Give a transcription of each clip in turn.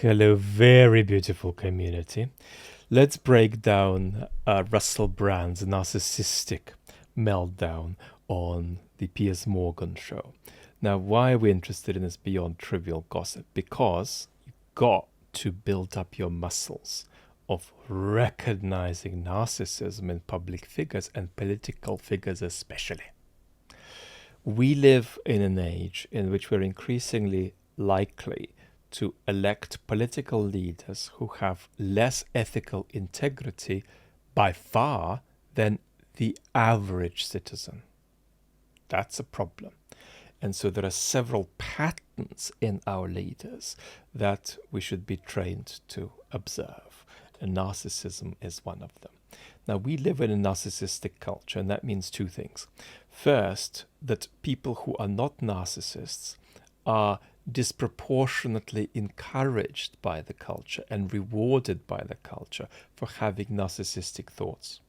Hello, very beautiful community. Let's break down Russell Brand's narcissistic meltdown on the Piers Morgan show. Now, why are we interested in this beyond trivial gossip? Because you've got to build up your muscles of recognizing narcissism in public figures and political figures especially. We live in an age in which we're increasingly likely to elect political leaders who have less ethical integrity by far than the average citizen. That's a problem. And so there are several patterns in our leaders that we should be trained to observe. And narcissism is one of them. Now, we live in a narcissistic culture, and that means two things. First, that people who are not narcissists are disproportionately encouraged by the culture and rewarded by the culture for having narcissistic thoughts.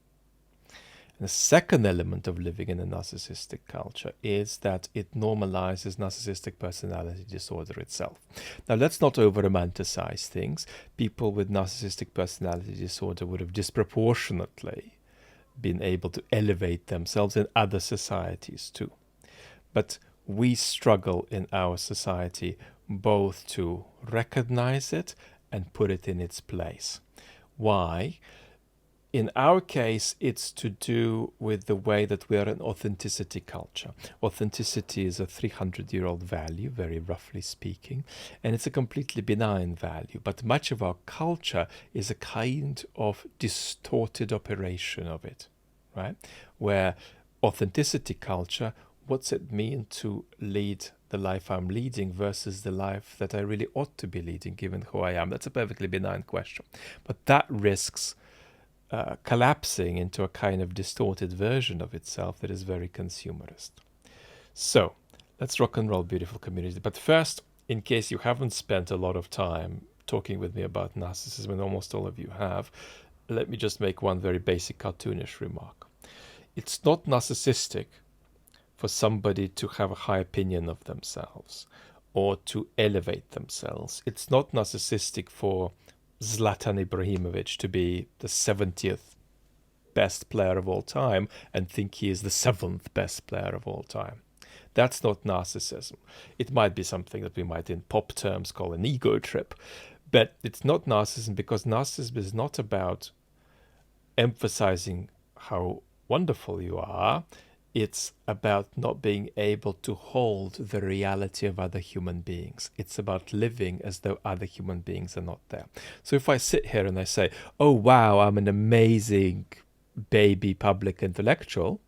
And the second element of living in a narcissistic culture is that it normalizes narcissistic personality disorder itself. Now, let's not over-romanticize things. People with narcissistic personality disorder would have disproportionately been able to elevate themselves in other societies too. But we struggle in our society both to recognize it and put it in its place. Why? In our case, it's to do with the way that we are an authenticity culture. Authenticity is a 300-year-old value, very roughly speaking, and it's a completely benign value. But much of our culture is a kind of distorted operation of it, right? Where authenticity culture, what's it mean to lead the life I'm leading versus the life that I really ought to be leading, given who I am? That's a perfectly benign question. But that risks collapsing into a kind of distorted version of itself that is very consumerist. So, let's rock and roll, beautiful community. But first, in case you haven't spent a lot of time talking with me about narcissism, and almost all of you have, let me just make one very basic cartoonish remark. It's not narcissistic for somebody to have a high opinion of themselves or to elevate themselves. It's not narcissistic for Zlatan Ibrahimovic to be the 70th best player of all time and think he is the 7th best player of all time. That's not narcissism. It might be something that we might in pop terms call an ego trip, but it's not narcissism, because narcissism is not about emphasizing how wonderful you are. It's about not being able to hold the reality of other human beings. It's about living as though other human beings are not there. So if I sit here and I say, oh wow, I'm an amazing baby public intellectual,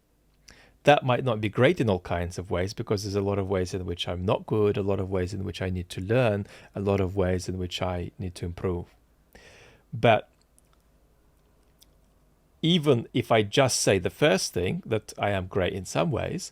that might not be great in all kinds of ways, because there's a lot of ways in which I'm not good, a lot of ways in which I need to learn, a lot of ways in which I need to improve. But even if I just say the first thing, that I am great in some ways,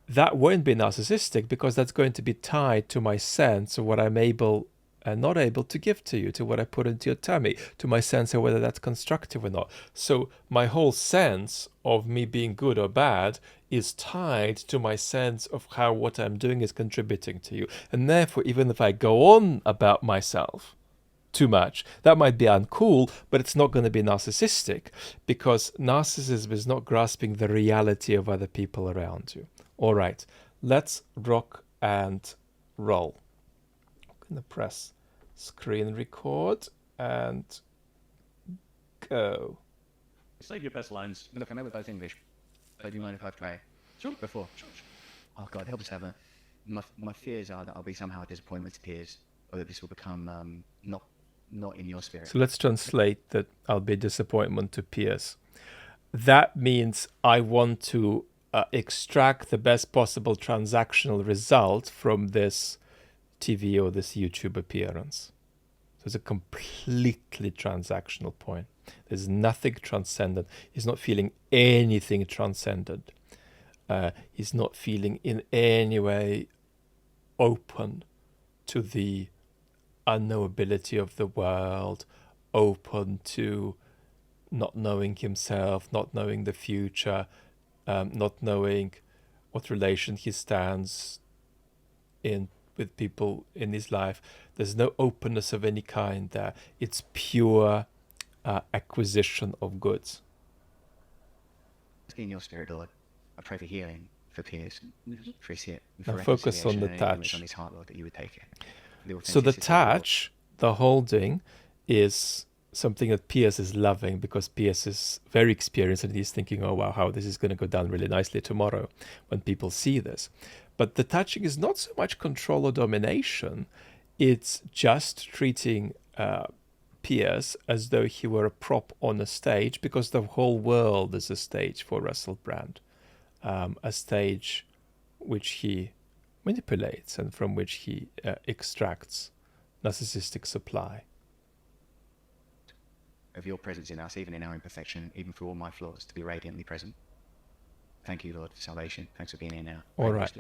that won't be narcissistic, because that's going to be tied to my sense of what I'm able and not able to give to you, to what I put into your tummy, to my sense of whether that's constructive or not. So my whole sense of me being good or bad is tied to my sense of how what I'm doing is contributing to you. And therefore, even if I go on about myself too much, that might be uncool, but it's not going to be narcissistic, because narcissism is not grasping the reality of other people around you. All right, let's rock and roll. I'm going to press screen record and go. Save your best lines. Look, I know we're both English, but do you mind if I try? Sure. Before. Sure. Oh God, help us have a. My fears are that I'll be somehow a disappointment to Piers, or that this will become not in your spirit. So let's translate that I'll be a disappointment to Piers. That means I want to extract the best possible transactional result from this TV or this YouTube appearance. So it's a completely transactional point. There's nothing transcendent. He's not feeling anything transcendent. He's not feeling in any way open to the unknowability of the world, open to not knowing himself, not knowing the future, not knowing what relation he stands in with people in his life. There's no openness of any kind there. It's pure acquisition of goods. In your spirit, Lord, I pray for healing for Piers, for his Now focus on the touch. On touch. his heart, Lord, that you would take it. So the touch, the holding, is something that Piers is loving, because Piers is very experienced and he's thinking, oh wow, how this is going to go down really nicely tomorrow when people see this. But the touching is not so much control or domination. It's just treating Piers as though he were a prop on a stage, because the whole world is a stage for Russell Brand, a stage which he manipulates and from which he extracts narcissistic supply. Of your presence in us, even in our imperfection, even through all my flaws, to be radiantly present. Thank you, Lord, for salvation. Thanks for being here now. All right.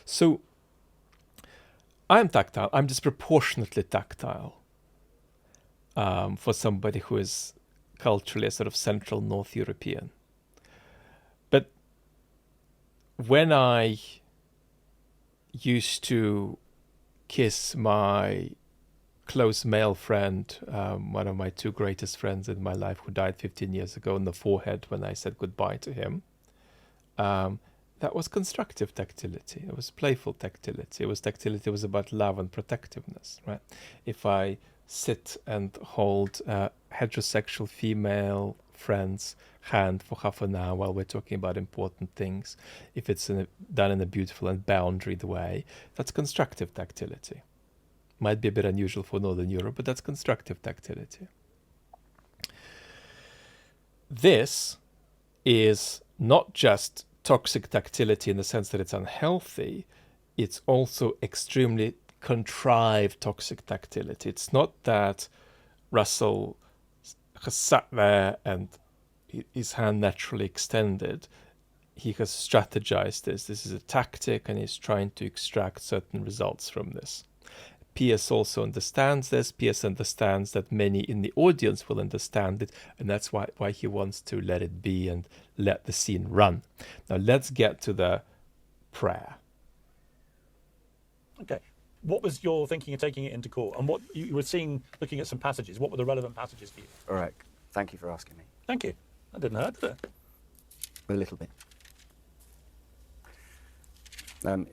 So I'm tactile. I'm disproportionately tactile for somebody who is culturally a sort of Central North European. But when I used to kiss my close male friend, one of my two greatest friends in my life who died 15 years ago, on the forehead when I said goodbye to him, that was constructive tactility. It was playful tactility. It was about love and protectiveness, right? If I sit and hold a heterosexual female friend's hand for half an hour while we're talking about important things, if it's done in a beautiful and boundaried way, that's constructive tactility. Might be a bit unusual for Northern Europe, but that's constructive tactility. This is not just toxic tactility in the sense that it's unhealthy, it's also extremely contrived toxic tactility. It's not that Russell has sat there and his hand naturally extended. He has strategized this. This is a tactic, and he's trying to extract certain results from this. Piers also understands this. Piers understands that many in the audience will understand it, and that's why he wants to let it be and let the scene run. Now let's get to the prayer. Okay. What was your thinking of taking it into court? And what you were seeing, looking at some passages, what were the relevant passages for you? All right. Thank you for asking me. Thank you. That didn't hurt, did it? A little bit.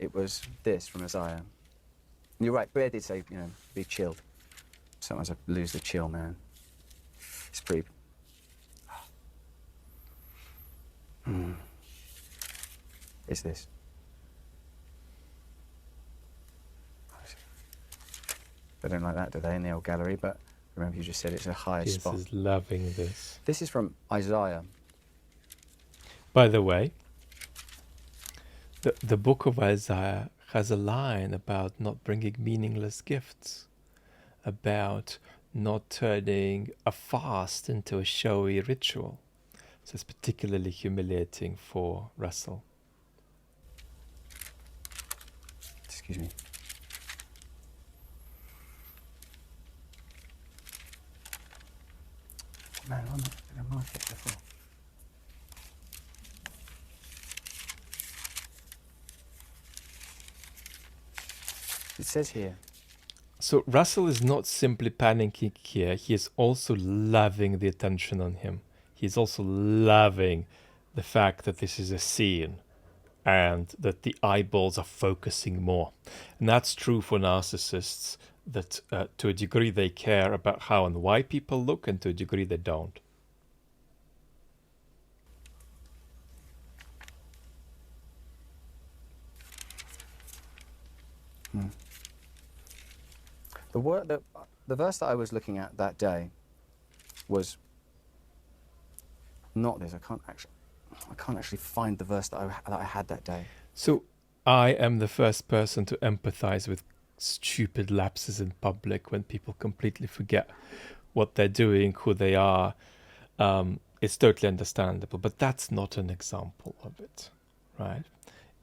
It was this from Isaiah. You're right, Bear did say, be chilled. Sometimes I lose the chill, man. It's pretty... It's this. They don't like that, do they, in the old gallery? But remember, you just said it's a higher Piers spot. is loving this. This is from Isaiah. By the way, the book of Isaiah has a line about not bringing meaningless gifts, about not turning a fast into a showy ritual. So it's particularly humiliating for Russell. Excuse me. Man, I'm not mark it before. It says here. So Russell is not simply panicking here. He is also loving the attention on him. He's also loving the fact that this is a scene and that the eyeballs are focusing more. And that's true for narcissists, that to a degree they care about how and why people look, and to a degree they don't. The verse that I was looking at that day was not this. I can't actually find the verse that I had that day. So I am the first person to empathize with stupid lapses in public when people completely forget what they're doing, who they are. It's totally understandable, but that's not an example of it, right?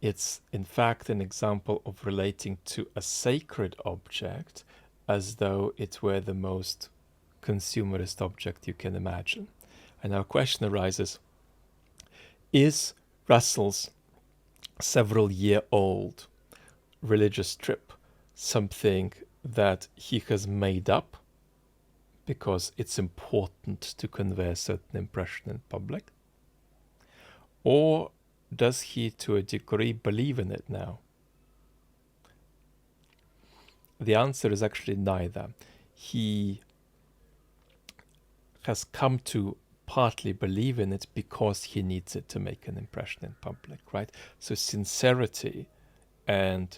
It's in fact an example of relating to a sacred object as though it were the most consumerist object you can imagine. And our question arises, is Russell's several-year-old religious trip something that he has made up because it's important to convey a certain impression in public? Or does he, to a degree, believe in it now? The answer is actually neither. He has come to partly believe in it because he needs it to make an impression in public, right? So sincerity and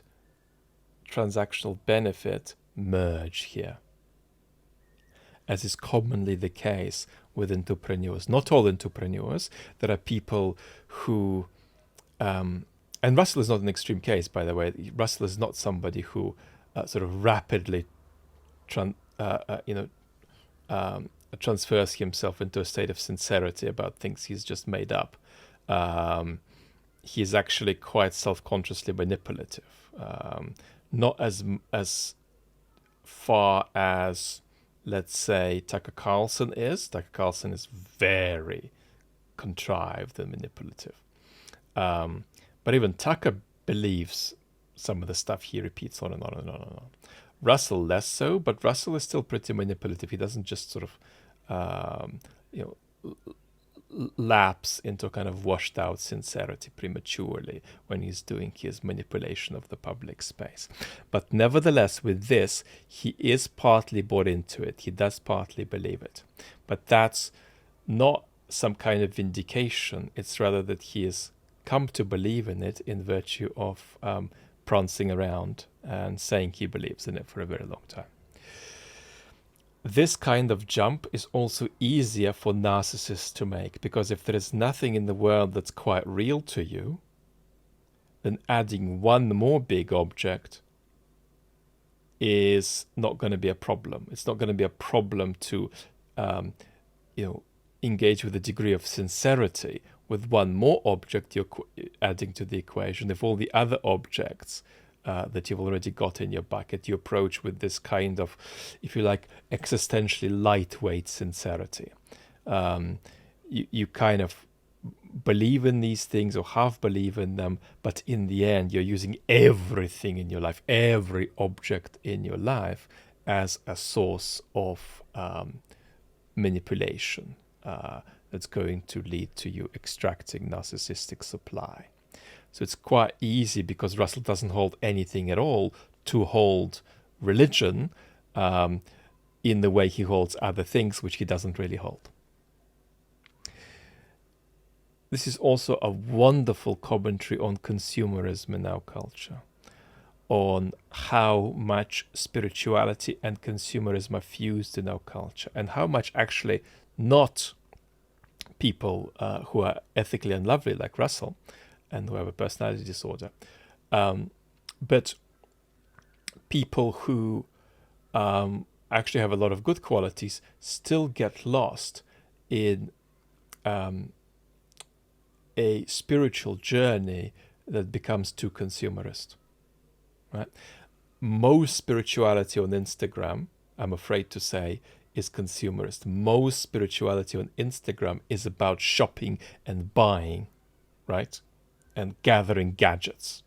transactional benefit merge here, as is commonly the case with entrepreneurs. Not all entrepreneurs. There are people who, and Russell is not an extreme case, by the way. Russell is not somebody who sort of rapidly, transfers himself into a state of sincerity about things he's just made up. He's actually quite self-consciously manipulative. Not as far as, let's say, Tucker Carlson is. Tucker Carlson is very contrived and manipulative. But even Tucker believes some of the stuff he repeats on and on and on and on. Russell less so, but Russell is still pretty manipulative. He doesn't just sort of, lapse into kind of washed out sincerity prematurely when he's doing his manipulation of the public space. But nevertheless, with this, he is partly bought into it. He does partly believe it. But that's not some kind of vindication. It's rather that he has come to believe in it in virtue of prancing around and saying he believes in it for a very long time. This kind of jump is also easier for narcissists to make, because if there is nothing in the world that's quite real to you, then adding one more big object is not going to be a problem. It's not going to be a problem to engage with a degree of sincerity with one more object you're adding to the equation. If all the other objects that you've already got in your bucket, you approach with this kind of, if you like, existentially lightweight sincerity. You kind of believe in these things or half believe in them, but in the end, you're using everything in your life, every object in your life, as a source of manipulation that's going to lead to you extracting narcissistic supply. So it's quite easy, because Russell doesn't hold anything at all, to hold religion in the way he holds other things which he doesn't really hold. This is also a wonderful commentary on consumerism in our culture, on how much spirituality and consumerism are fused in our culture, and how much actually not people who are ethically unlovely like Russell and who have a personality disorder, but people who actually have a lot of good qualities still get lost in a spiritual journey that becomes too consumerist. Right? Most spirituality on Instagram, I'm afraid to say, is consumerist. Most spirituality on Instagram is about shopping and buying, right? And gathering gadgets.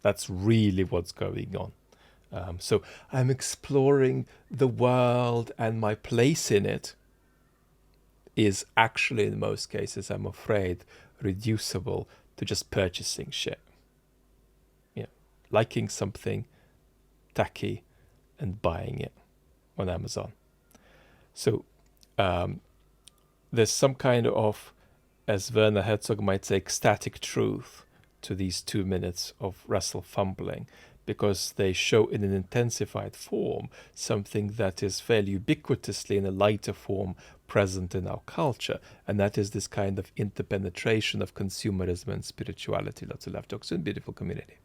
That's really what's going on. So I'm exploring the world, and my place in it is actually, in most cases, I'm afraid, reducible to just purchasing shit. Liking something tacky and buying it on Amazon. So there's some kind of, as Werner Herzog might say, ecstatic truth to these 2 minutes of Russell fumbling, because they show in an intensified form something that is fairly ubiquitously in a lighter form present in our culture, and that is this kind of interpenetration of consumerism and spirituality. Lots of love talks and beautiful community.